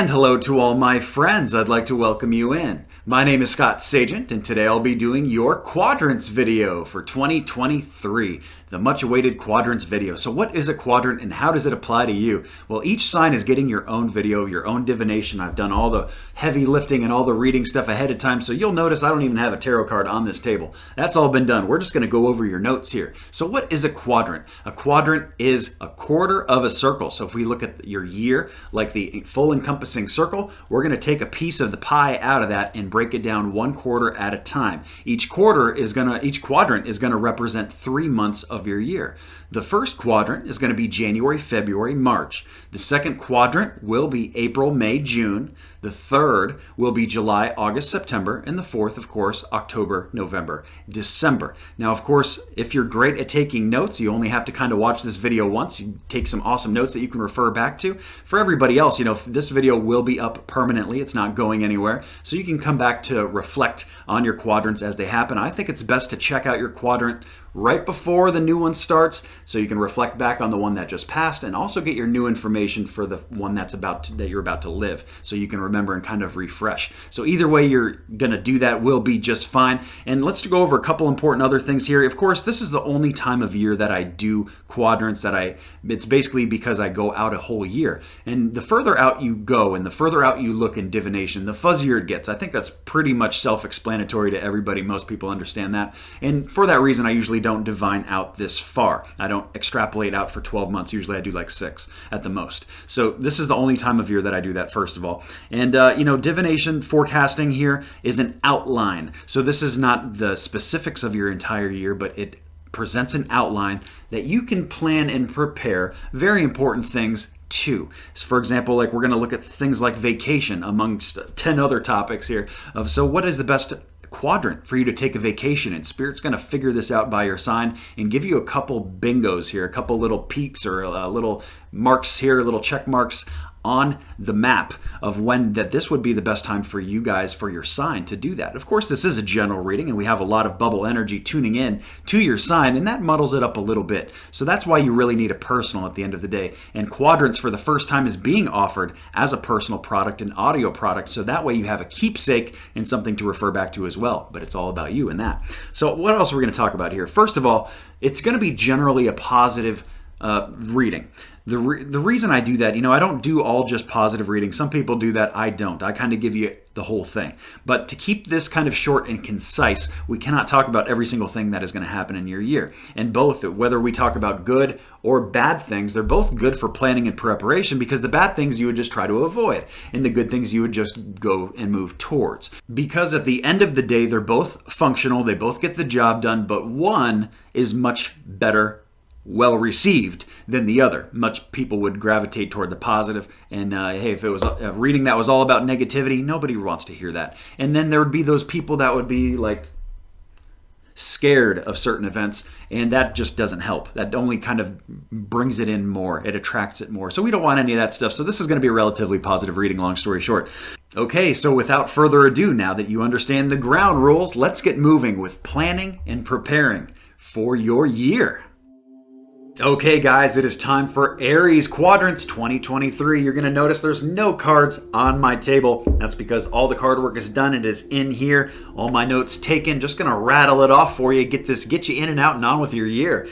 And hello to all my friends. I'd like to welcome you in. My name is Scott Sagent, and today I'll be doing your Quadrants video for 2023, the much-awaited Quadrants video. So what is a quadrant and how does it apply to you? Well, each sign is getting your own video, your own divination. I've done all the heavy lifting and all the reading stuff ahead of time, so you'll notice I don't even have a tarot card on this table. That's all been done. We're just going to go over your notes here. So what is a quadrant? A quadrant is a quarter of a circle. So if we look at your year, like the full encompassing circle, we're going to take a piece of the pie out of that and break it down one quarter at a time. Each quadrant is going to represent 3 months of your year. The first quadrant is going to be January, February, March. The second quadrant will be April, May, June. The third will be July, August, September. And the fourth, of course, October, November, December. Now, of course, if you're great at taking notes, you only have to kind of watch this video once. You take some awesome notes that you can refer back to. For everybody else, this video will be up permanently. It's not going anywhere. So you can come back to reflect on your quadrants as they happen. I think it's best to check out your quadrant right before the new one starts so you can reflect back on the one that just passed and also get your new information for the one that you're about to live so you can remember and kind of refresh. So either way you're going to do that will be just fine. And let's go over a couple important other things here. Of course, this is the only time of year that I do quadrants it's basically because I go out a whole year. And the further out you go and the further out you look in divination, the fuzzier it gets. I think that's pretty much self-explanatory to everybody. Most people understand that. And for that reason, I usually don't divine out this far. I don't extrapolate out for 12 months. Usually I do like 6 at the most. So this is the only time of year that I do that, first of all. And, divination forecasting here is an outline. So this is not the specifics of your entire year, but it presents an outline that you can plan and prepare very important things too. So for example, like we're going to look at things like vacation amongst 10 other topics here. So what is the best quadrant for you to take a vacation in? Spirit's going to figure this out by your sign and give you a couple bingos here, a couple little peaks or little marks here, little check marks on the map of when this would be the best time for you guys, for your sign to do that. Of course, this is a general reading and we have a lot of bubble energy tuning in to your sign, and that muddles it up a little bit. So that's why you really need a personal at the end of the day. And quadrants for the first time is being offered as a personal product, an audio product, so that way you have a keepsake and something to refer back to as well. But it's all about you and that. So what else are we going to talk about here? First of all, it's going to be generally a positive reading. The reason I do that, I don't do all just positive readings. Some people do that. I don't. I kind of give you the whole thing. But to keep this kind of short and concise, we cannot talk about every single thing that is going to happen in your year. And both, whether we talk about good or bad things, they're both good for planning and preparation, because the bad things you would just try to avoid and the good things you would just go and move towards. Because at the end of the day, they're both functional. They both get the job done, but one is much better well received than the other. Much people would gravitate toward the positive, and hey, if it was a reading that was all about negativity, nobody wants to hear that. And then there would be those people that would be like scared of certain events, and that just doesn't help. That only kind of brings it in more. It attracts it more. So we don't want any of that stuff. So this is going to be a relatively positive reading, long story short. Okay, so without further ado, now that you understand the ground rules, let's get moving with planning and preparing for your year. Okay guys, it is time for Aries Quadrants 2023. You're going to notice there's no cards on my table. That's because all the card work is done. It is in here. All my notes taken. Just going to rattle it off for you. Get you in and out and on with your year.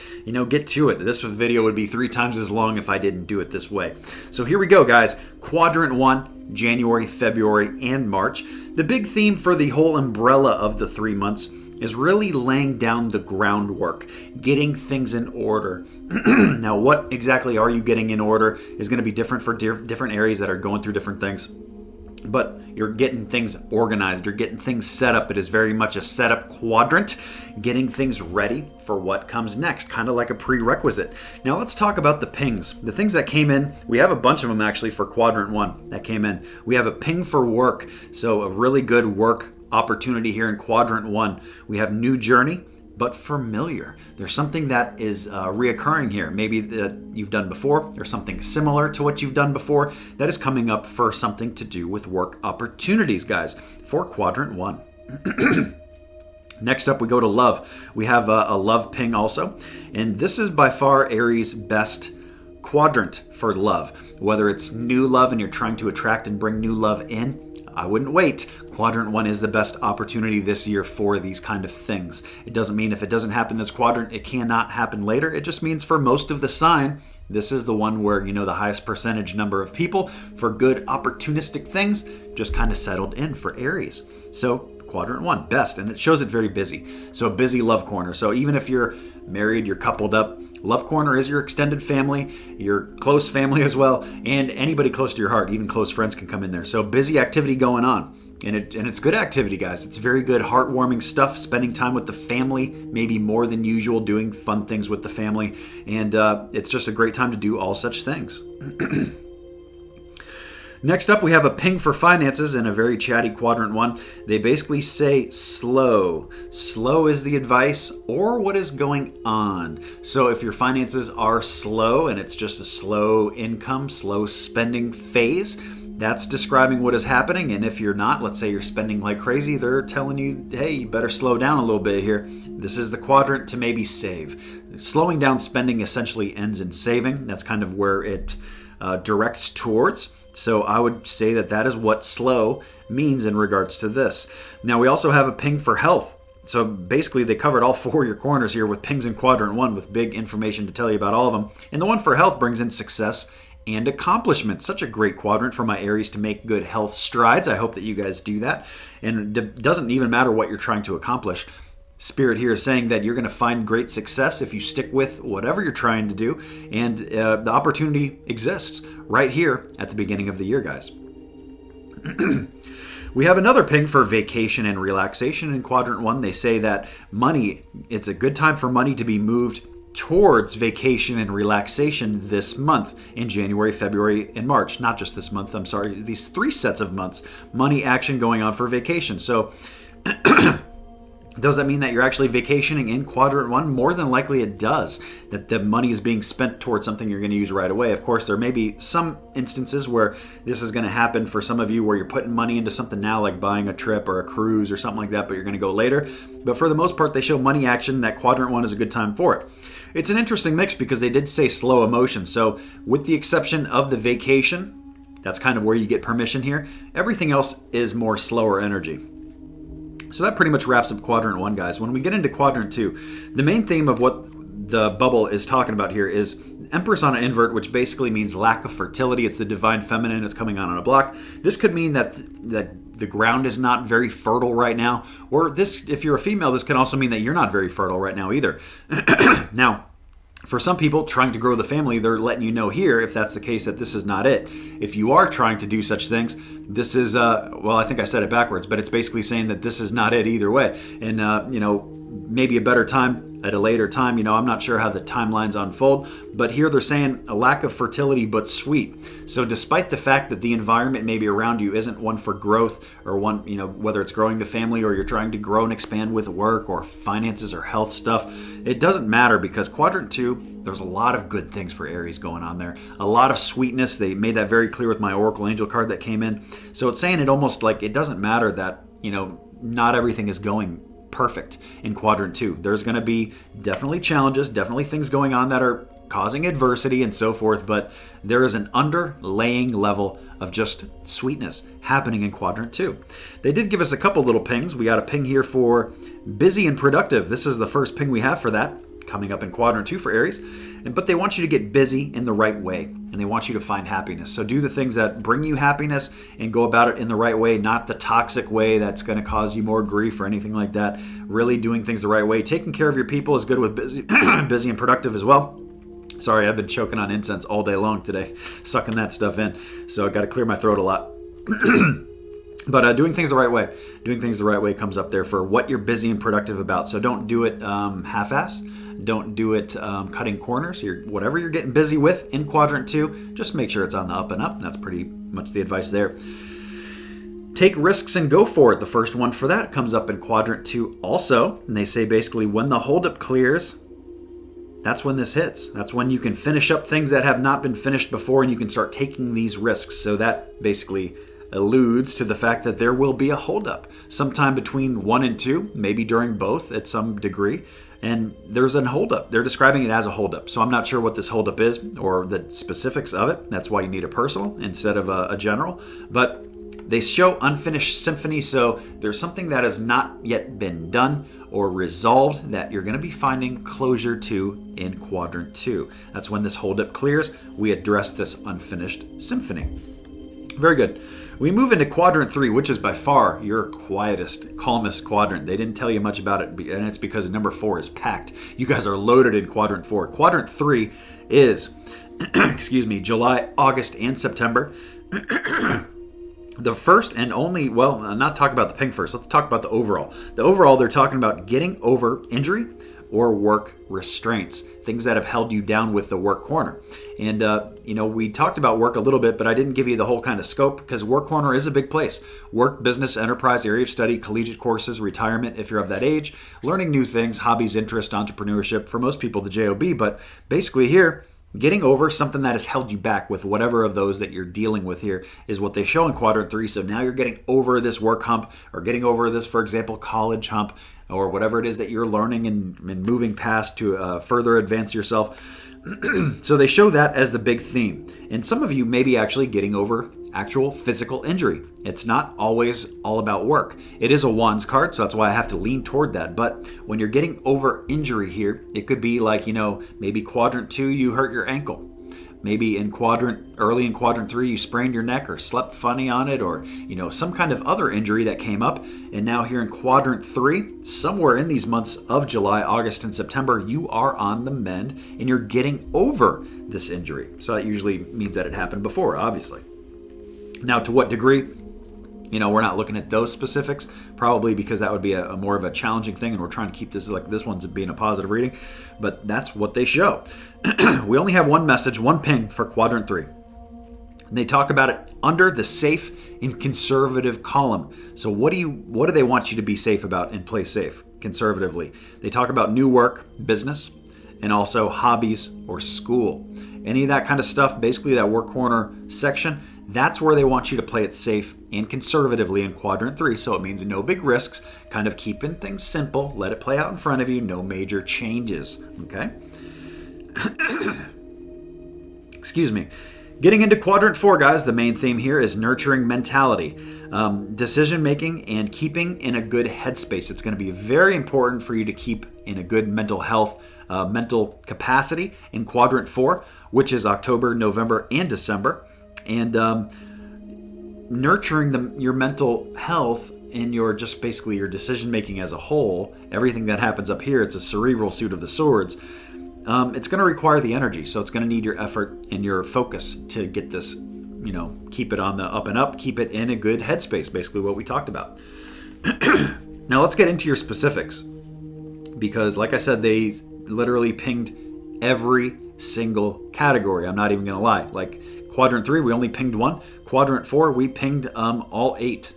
Get to it. This video would be 3 times as long if I didn't do it this way. So here we go, guys. Quadrant 1, January, February, and March. The big theme for the whole umbrella of the 3 months is really laying down the groundwork, getting things in order. Now, what exactly are you getting in order is going to be different for different areas that are going through different things. But you're getting things organized. You're getting things set up. It is very much a setup quadrant, getting things ready for what comes next, kind of like a prerequisite. Now, let's talk about the pings. The things that came in, we have a bunch of them actually for Quadrant 1 that came in. We have a ping for work, so a really good work opportunity here in Quadrant 1. We have new journey, but familiar. There's something that is reoccurring here. Maybe that you've done before, or something similar to what you've done before that is coming up for something to do with work opportunities, guys, for Quadrant 1. Next up, we go to love. We have a love ping also, and this is by far Aries' best quadrant for love. Whether it's new love and you're trying to attract and bring new love in, I wouldn't wait. Quadrant 1 is the best opportunity this year for these kind of things. It doesn't mean if it doesn't happen this quadrant, it cannot happen later. It just means for most of the sign, this is the one where, the highest percentage number of people for good opportunistic things just kind of settled in for Aries. So quadrant 1, best, and it shows it very busy. So a busy love corner. So even if you're married, you're coupled up, love corner is your extended family, your close family as well, and anybody close to your heart, even close friends can come in there. So busy activity going on. And it's good activity, guys. It's very good, heartwarming stuff, spending time with the family, maybe more than usual, doing fun things with the family. And it's just a great time to do all such things. Next up, we have a ping for finances in a very chatty quadrant 1. They basically say slow. Slow is the advice or what is going on. So if your finances are slow and it's just a slow income, slow spending phase, that's describing what is happening. And if you're not, let's say you're spending like crazy, they're telling you, hey, you better slow down a little bit here. This is the quadrant to maybe save. Slowing down spending essentially ends in saving. That's kind of where it directs towards. So I would say that is what slow means in regards to this. Now we also have a ping for health. So basically they covered all 4 of your corners here with pings in quadrant 1 with big information to tell you about all of them. And the one for health brings in success and accomplishment. Such a great quadrant for my Aries to make good health strides. I hope that you guys do that. And it doesn't even matter what you're trying to accomplish. Spirit here is saying that you're going to find great success if you stick with whatever you're trying to do. And the opportunity exists right here at the beginning of the year, guys. We have another ping for vacation and relaxation in quadrant 1. They say that money, it's a good time for money to be moved towards vacation and relaxation this month in January, February, and March. Not just this month, I'm sorry, these 3 sets of months. Money action going on for vacation. So does that mean that you're actually vacationing in quadrant 1? More than likely it does. That the money is being spent towards something you're going to use right away. Of course, there may be some instances where this is going to happen for some of you where you're putting money into something now, like buying a trip or a cruise or something like that, but you're going to go later. But for the most part, they show money action. That quadrant 1 is a good time for it. It's an interesting mix because they did say slow emotion. So with the exception of the vacation, that's kind of where you get permission here. Everything else is more slower energy. So that pretty much wraps up quadrant 1, guys. When we get into quadrant 2, the main theme of what the bubble is talking about here is Empress on an invert, which basically means lack of fertility. It's the divine feminine. It's coming on a block. This could mean that the ground is not very fertile right now. Or this, if you're a female, this can also mean that you're not very fertile right now either. Now, for some people trying to grow the family, they're letting you know here, if that's the case, that this is not it. If you are trying to do such things, this is, well, I think I said it backwards, but it's basically saying that this is not it either way. And, maybe a better time at a later time. I'm not sure how the timelines unfold, but here they're saying a lack of fertility, but sweet. So despite the fact that the environment maybe around you isn't one for growth or one, whether it's growing the family or you're trying to grow and expand with work or finances or health stuff, it doesn't matter because quadrant 2, there's a lot of good things for Aries going on there. A lot of sweetness. They made that very clear with my Oracle Angel card that came in. So it's saying it almost like it doesn't matter that, not everything is going perfect in quadrant 2. There's going to be definitely challenges, definitely things going on that are causing adversity and so forth, but there is an underlaying level of just sweetness happening in quadrant 2. They did give us a couple little pings. We got a ping here for busy and productive. This is the first ping we have for that coming up in quadrant 2 for Aries. But they want you to get busy in the right way, and they want you to find happiness. So do the things that bring you happiness and go about it in the right way, not the toxic way that's going to cause you more grief or anything like that. Really doing things the right way. Taking care of your people is good with busy, busy and productive as well. Sorry, I've been choking on incense all day long today, sucking that stuff in. So I've got to clear my throat a lot. But doing things the right way. Doing things the right way comes up there for what you're busy and productive about. So don't do it half-ass. Don't do it cutting corners. Whatever you're getting busy with in quadrant 2, just make sure it's on the up and up. That's pretty much the advice there. Take risks and go for it. The first one for that comes up in quadrant 2 also. And they say basically when the holdup clears, that's when this hits. That's when you can finish up things that have not been finished before and you can start taking these risks. So that basically alludes to the fact that there will be a holdup sometime between 1 and 2, maybe during both at some degree. And there's a holdup. They're describing it as a holdup. So I'm not sure what this holdup is or the specifics of it. That's why you need a personal instead of a general. But they show unfinished symphony, so there's something that has not yet been done or resolved that you're going to be finding closure to in Quadrant 2. That's when this holdup clears. We address this unfinished symphony. Very good. We move into Quadrant 3, which is by far your quietest, calmest quadrant. They didn't tell you much about it, and it's because number 4 is packed. You guys are loaded in Quadrant 4. Quadrant 3 is, July, August, and September. The first and only, well, not talk about the pink first. Let's talk about the overall. The overall, they're talking about getting over injury or work restraints, things that have held you down with the work corner. And, we talked about work a little bit, but I didn't give you the whole kind of scope because work corner is a big place. Work, business, enterprise, area of study, collegiate courses, retirement if you're of that age, learning new things, hobbies, interest, entrepreneurship, for most people the JOB, but basically here, getting over something that has held you back with whatever of those that you're dealing with here is what they show in Quadrant 3. So now you're getting over this work hump or getting over this, for example, college hump or whatever it is that you're learning and moving past to further advance yourself. So they show that as the big theme. And some of you may be actually getting over actual physical injury. It's not always all about work. It is a wands card, so that's why I have to lean toward that. But when you're getting over injury here, it could be like, maybe Quadrant 2, you hurt your ankle. Maybe early in Quadrant 3, you sprained your neck or slept funny on it or, some kind of other injury that came up. And now here in Quadrant 3, somewhere in these months of July, August, and September, you are on the mend and you're getting over this injury. So that usually means that it happened before, obviously. Now, to what degree? We're not looking at those specifics, probably because that would be a more of a challenging thing, and we're trying to keep this like this one's being a positive reading, but that's what they show. We only have one message, one ping for Quadrant 3. And they talk about it under the safe and conservative column. So what do they want you to be safe about and play safe conservatively? They talk about new work, business, and also hobbies or school. Any of that kind of stuff, basically that work corner section, that's where they want you to play it safe and conservatively in Quadrant 3. So it means no big risks, kind of keeping things simple, let it play out in front of you, no major changes, okay? Excuse me. Getting into Quadrant 4, guys, the main theme here is nurturing mentality, decision-making, and keeping in a good headspace. It's going to be very important for you to keep in a good mental health, mental capacity in Quadrant 4, which is October, November, and December. And nurturing your mental health in your just basically your decision-making as a whole, everything that happens up here, it's a cerebral suit of the swords. It's going to require the energy, so it's going to need your effort and your focus to get this, keep it on the up and up, keep it in a good headspace, basically what we talked about. Now let's get into your specifics, because like I said, they literally pinged every single category. I'm not even going to lie. Like Quadrant 3, we only pinged one. Quadrant 4, we pinged all eight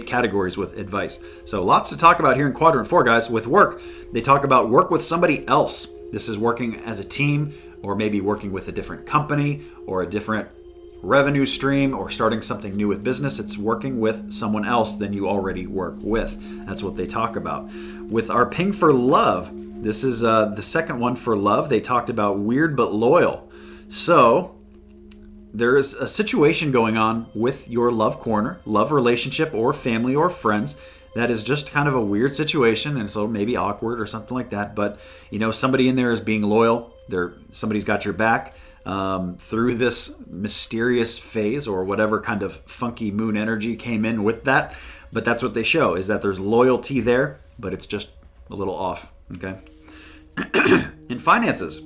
categories with advice. So lots to talk about here in Quadrant 4, guys. With work, they talk about work with somebody else. This is working as a team, or maybe working with a different company or a different revenue stream, or starting something new with business. It's working with someone else than you already work with. That's what they talk about. With our ping for love, this is the second one for love. They talked about weird but loyal. So there is a situation going on with your love corner, love relationship, or family or friends that is just kind of a weird situation, and so maybe awkward or something like that. But somebody in there is being loyal. Somebody's got your back through this mysterious phase or whatever kind of funky moon energy came in with that. But that's what they show, is that there's loyalty there, but it's just a little off. Okay. In finances,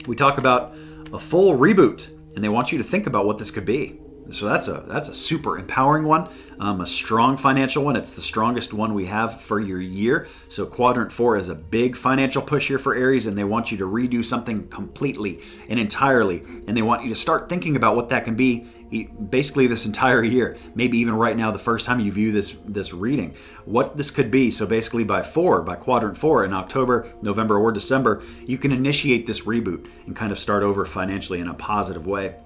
we talk about a full reboot, and they want you to think about what this could be. So that's a super empowering one, a strong financial one. It's the strongest one we have for your year. So Quadrant 4 is a big financial push here for Aries, and they want you to redo something completely and entirely. And they want you to start thinking about what that can be basically this entire year, maybe even right now, the first time you view this reading, what this could be. So basically by Quadrant 4 in October, November, or December, you can initiate this reboot and kind of start over financially in a positive way.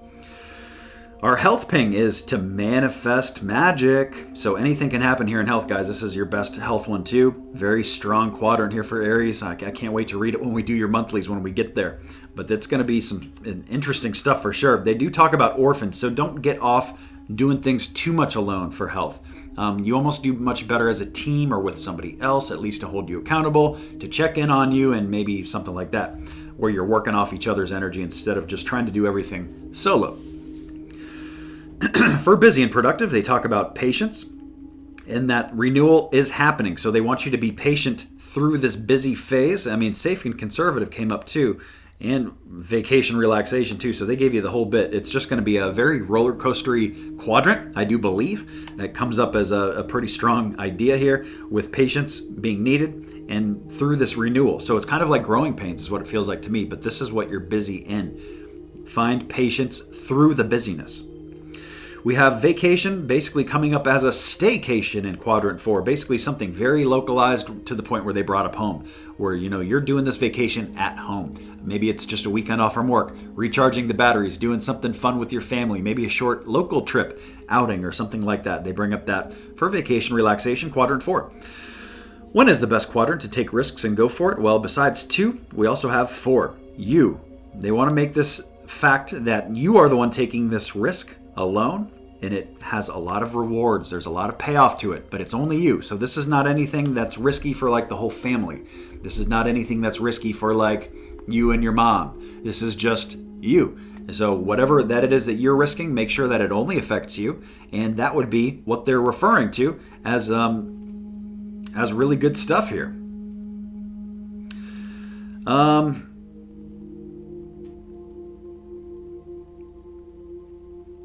Our health ping is to manifest magic. So anything can happen here in health, guys. This is your best health one too. Very strong quadrant here for Aries. I can't wait to read it when we do your monthlies when we get there. But it's going to be some interesting stuff for sure. They do talk about orphans, so don't get off doing things too much alone for health. You almost do much better as a team or with somebody else, at least to hold you accountable, to check in on you, and maybe something like that, where you're working off each other's energy instead of just trying to do everything solo. For busy and productive, they talk about patience, and that renewal is happening. So they want you to be patient through this busy phase. I mean, safe and conservative came up too, and vacation relaxation too. So they gave you the whole bit. It's just going to be a very roller coastery quadrant, I do believe. That comes up as a pretty strong idea here, with patience being needed and through this renewal. So it's kind of like growing pains is what it feels like to me, but this is what you're busy in. Find patience through the busyness. We have vacation basically coming up as a staycation in quadrant 4, basically something very localized to the point where they brought up home, where you're doing this vacation at home. Maybe it's just a weekend off from work, recharging the batteries, doing something fun with your family, maybe a short local trip, outing or something like that. They bring up that for vacation relaxation, quadrant 4. When is the best quadrant to take risks and go for it? Well, besides 2, we also have 4. You. They want to make this fact that you are the one taking this risk alone, and it has a lot of rewards. There's a lot of payoff to it, but it's only you. So this is not anything that's risky for like the whole family. This is not anything that's risky for like you and your mom. This is just you. So whatever that it is that you're risking, make sure that it only affects you, and that would be what they're referring to as really good stuff here.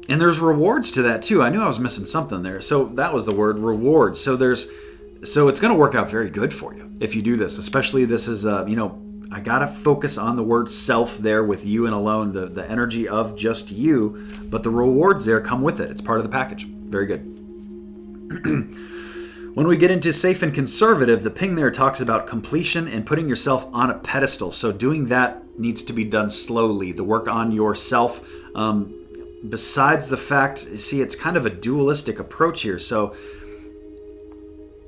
And there's rewards to that too. I knew I was missing something there. So that was the word, rewards. So it's going to work out very good for you if you do this. Especially this is, I got to focus on the word self there with you and alone, the energy of just you. But the rewards there come with it. It's part of the package. Very good. When we get into safe and conservative, the ping there talks about completion and putting yourself on a pedestal. So doing that needs to be done slowly. The work on yourself, besides the fact, see, it's kind of a dualistic approach here. So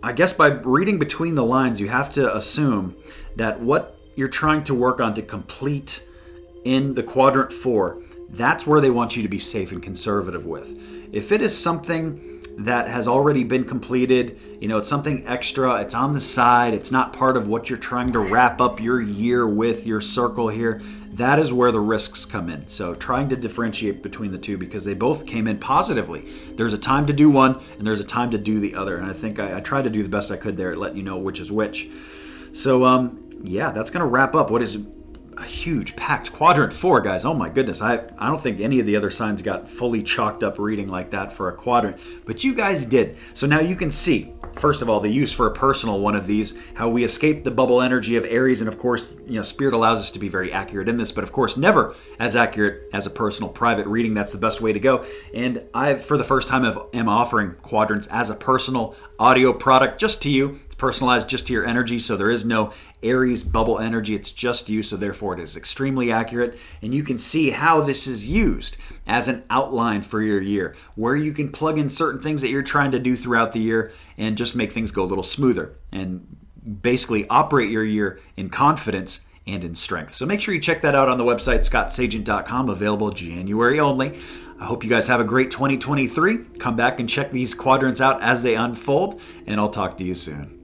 I guess by reading between the lines, you have to assume that what you're trying to work on to complete in the quadrant 4, that's where they want you to be safe and conservative with. If it is something that has already been completed, it's something extra, it's on the side, it's not part of what you're trying to wrap up your year with, your circle here, that is where the risks come in. So trying to differentiate between the two, because they both came in positively. There's a time to do one and there's a time to do the other. And I think I tried to do the best I could there at letting you know which is which. So yeah, that's going to wrap up what is a huge packed quadrant 4, guys. Oh my goodness, I don't think any of the other signs got fully chalked up reading like that for a quadrant, but you guys did. So now you can see, first of all, the use for a personal one of these, how we escape the bubble energy of Aries, and of course, Spirit allows us to be very accurate in this, but of course, never as accurate as a personal private reading. That's the best way to go. And I, for the first time, am offering quadrants as a personal audio product just to you. It's personalized just to your energy, so there is no Aries bubble energy. It's just you, so therefore it is extremely accurate. And you can see how this is used as an outline for your year, where you can plug in certain things that you're trying to do throughout the year and just make things go a little smoother and basically operate your year in confidence and in strength. So make sure you check that out on the website, scottsagent.com, available January only. I hope you guys have a great 2023. Come back and check these quadrants out as they unfold, and I'll talk to you soon.